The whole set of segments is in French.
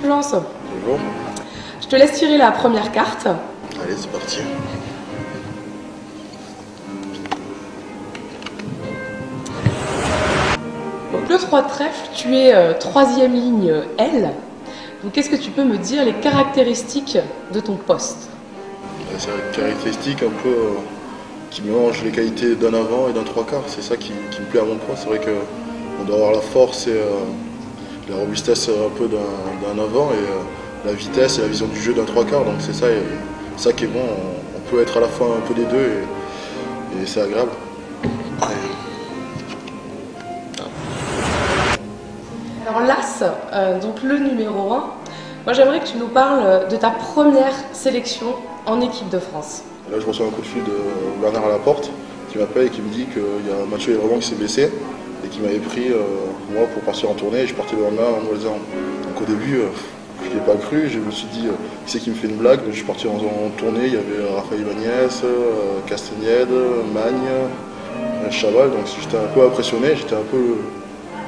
Fulgence. Bonjour. Je te laisse tirer la première carte. Allez, c'est parti. Donc le 3 de trèfle, tu es troisième ligne L. Donc qu'est-ce que tu peux me dire les caractéristiques de ton poste? C'est une caractéristique un peu qui mélange les qualités d'un avant et d'un trois quarts. C'est ça qui me plaît à mon poste. C'est vrai qu'on doit avoir la force et la robustesse un peu d'un avant et la vitesse et la vision du jeu d'un trois quarts. Donc c'est ça, ça qui est bon. On peut être à la fois un peu des deux et c'est agréable. Alors l'As, donc le numéro 1, moi j'aimerais que tu nous parles de ta première sélection en équipe de France. Là, je reçois un coup de fil de Bernard Laporte qui m'appelle et qui me dit qu'il y a Mathieu Evreban qui s'est blessé et qui m'avait pris moi pour partir en tournée et je partais le lendemain en Nouvelle-Zélande. Donc au début, je ne l'ai pas cru, je me suis dit qui c'est qui me fait une blague. Je suis parti en tournée, il y avait Raphaël Ibanez, Castagnède, Magne, Chaval, donc j'étais un peu impressionné, j'étais un peu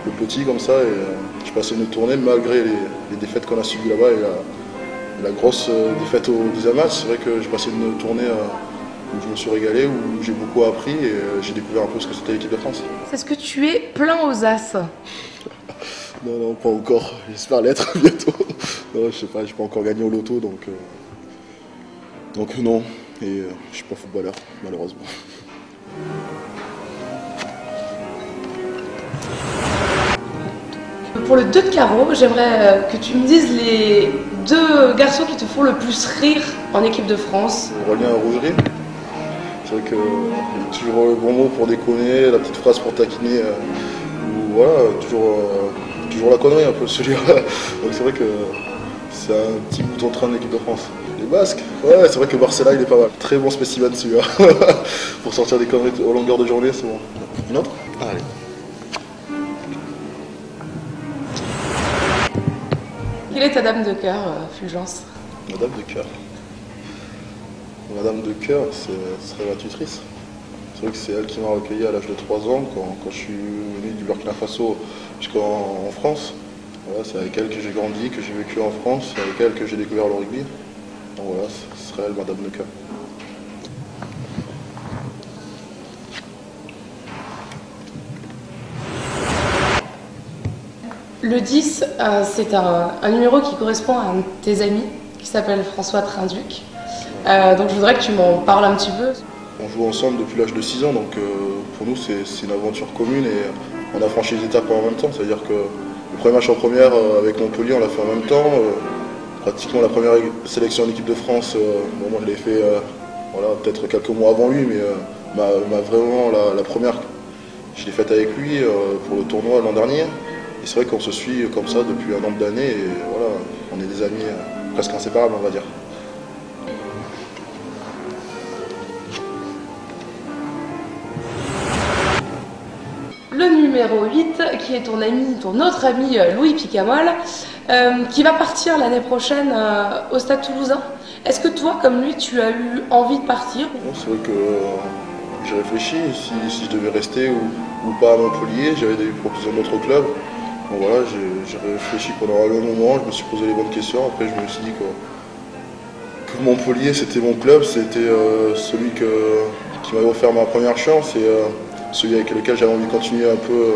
le petit comme ça et je passais une tournée malgré les défaites qu'on a subies là-bas et la grosse défaite au deuxième match. C'est vrai que j'ai passé une tournée où je me suis régalé, où j'ai beaucoup appris et j'ai découvert un peu ce que c'était l'équipe de France. Est-ce que tu es plein aux As? Non, non, pas encore. J'espère l'être bientôt. Non, je sais pas, j'ai pas encore gagné au loto, donc non. Et je suis pas footballeur, malheureusement. Pour le 2 de carreau, j'aimerais que tu me dises les deux garçons qui te font le plus rire en équipe de France. Aurélien Rougerie. C'est vrai qu'il y a toujours le bon mot pour déconner, la petite phrase pour taquiner. Voilà, toujours la connerie un peu celui-là. Donc c'est vrai que c'est un petit bout en train de l'équipe de France. Les Basques, ouais, c'est vrai que Barcela il est pas mal. Très bon spécimen celui-là. Pour sortir des conneries aux longueurs de journée, c'est bon. Une autre? Allez. Quelle est ta dame de cœur, Fulgence? Madame de cœur. Madame de cœur, ce serait ma tutrice. C'est vrai que c'est elle qui m'a recueilli à l'âge de 3 ans quand je suis venu du Burkina Faso jusqu'en France. Voilà, c'est avec elle que j'ai grandi, que j'ai vécu en France, c'est avec elle que j'ai découvert le rugby. Donc voilà, ce serait elle, Madame de cœur. Le 10, c'est un numéro qui correspond à un de tes amis qui s'appelle François Trinduc. Donc je voudrais que tu m'en parles un petit peu. On joue ensemble depuis l'âge de 6 ans, donc pour nous c'est une aventure commune et on a franchi les étapes en même temps. C'est-à-dire que le premier match en première avec Montpellier, on l'a fait en même temps. Pratiquement la première sélection en équipe de France, moi je l'ai fait voilà, peut-être quelques mois avant lui, mais vraiment la première, je l'ai faite avec lui pour le tournoi l'an dernier. Et c'est vrai qu'on se suit comme ça depuis un nombre d'années et voilà, on est des amis presque inséparables, on va dire. Le numéro 8, qui est ton autre ami Louis Picamol, qui va partir l'année prochaine au Stade Toulousain. Est-ce que toi, comme lui, tu as eu envie de partir? C'est vrai que j'ai réfléchi si je devais rester ou pas à Montpellier. J'avais des propositions d'autres clubs. Donc voilà, j'ai réfléchi pendant un long moment, je me suis posé les bonnes questions. Après, je me suis dit que Montpellier, c'était mon club, c'était celui qui m'avait offert ma première chance et celui avec lequel j'avais envie de continuer un peu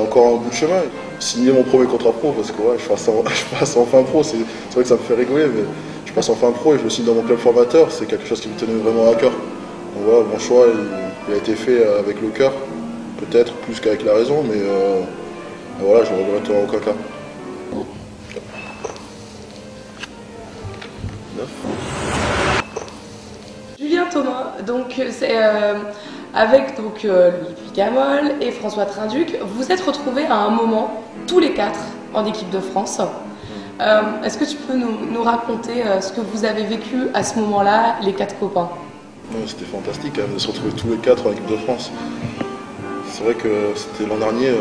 encore un bout de chemin. Signer mon premier contrat pro, parce que ouais, je passe en fin pro, c'est vrai que ça me fait rigoler, mais je passe en fin pro et je le signe dans mon club formateur, c'est quelque chose qui me tenait vraiment à cœur. Donc voilà, mon choix il a été fait avec le cœur, peut-être plus qu'avec la raison, mais voilà, je ne regrette en aucun cas. 9. Julien Thomas, donc c'est avec Louis Picamol et François Trinduc, vous vous êtes retrouvés à un moment, tous les quatre, en équipe de France. Est-ce que tu peux nous raconter ce que vous avez vécu à ce moment-là, les quatre copains? C'était fantastique quand même de se retrouver tous les quatre en équipe de France. C'est vrai que c'était l'an dernier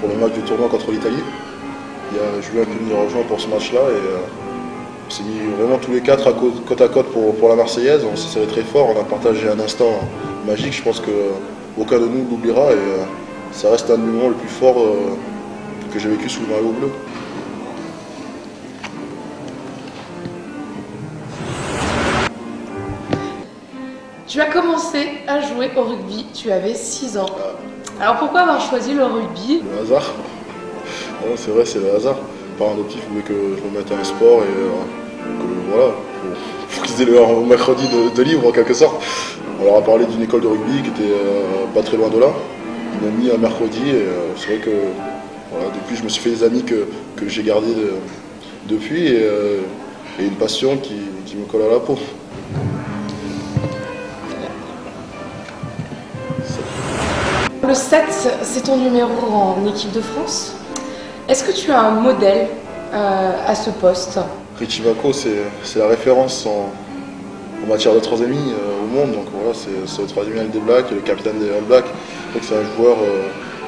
pour le match du tournoi contre l'Italie. Il y a Julien qui nous a rejoint pour ce match-là et on s'est mis vraiment tous les quatre côte à côte pour la Marseillaise. On s'est serré très fort, on a partagé un instant magique. Je pense qu'aucun de nous l'oubliera et ça reste un des moments les plus forts que j'ai vécu sous le maillot bleu. Tu as commencé à jouer au rugby, tu avais 6 ans. Alors pourquoi avoir choisi le rugby? Le hasard. Ouais, c'est vrai, c'est le hasard. Par un adoptif voulait que je me mette à un sport et que voilà, pour qu'ils aient leur mercredi de libre en quelque sorte. On leur a parlé d'une école de rugby qui était pas très loin de là. Ils m'ont mis un mercredi et c'est vrai que voilà, depuis je me suis fait des amis que j'ai gardés depuis et une passion qui me colle à la peau. Le 7, c'est ton numéro en équipe de France. Est-ce que tu as un modèle à ce poste? Richie Vacco, c'est la référence en matière de troisième au monde. Donc voilà, c'est le troisième des Blacks, le capitaine des All Blacks. C'est un joueur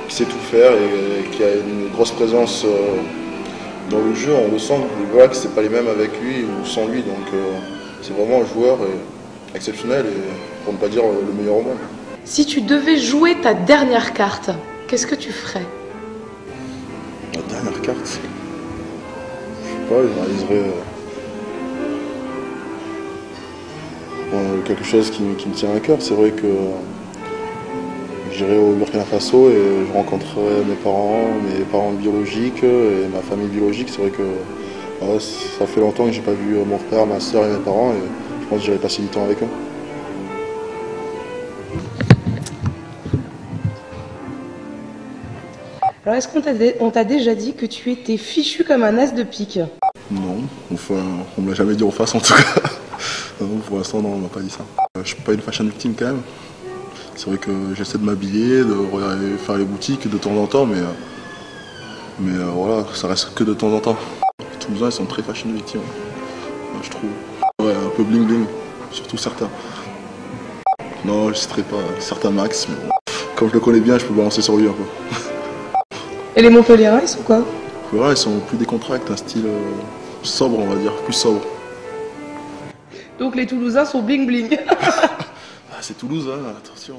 qui sait tout faire et qui a une grosse présence dans le jeu. On le sent, les Blacks, c'est pas les mêmes avec lui ou sans lui. Donc c'est vraiment un joueur exceptionnel et pour ne pas dire le meilleur au monde. Si tu devais jouer ta dernière carte, qu'est-ce que tu ferais? La dernière carte, je sais pas, je réaliserais quelque chose qui me tient à cœur. C'est vrai que j'irai au Burkina Faso et je rencontrerai mes parents biologiques et ma famille biologique. C'est vrai que ça fait longtemps que j'ai pas vu mon frère, ma soeur et mes parents et je pense que j'irai passer du temps avec eux. Alors est-ce qu'on t'a déjà dit que tu étais fichu comme un as de pique? Non, enfin, on me l'a jamais dit en face en tout cas. Non, pour l'instant, non, on m'a pas dit ça. Je suis pas une fashion victime quand même. C'est vrai que j'essaie de m'habiller, de regarder, faire les boutiques de temps en temps, mais voilà, ça reste que de temps en temps. Les Toulousains, ils sont très fashion victimes, je trouve. Ouais, un peu bling bling, surtout certains. Non, je citerai pas certains Max, mais bon. Comme je le connais bien, je peux balancer sur lui un peu. Et les Montpelliérains, ils sont quoi? Voilà, ils sont plus décontractés, un style sobre, on va dire, plus sobre. Donc les Toulousains sont bling bling. Ah, c'est Toulouse, hein, attention.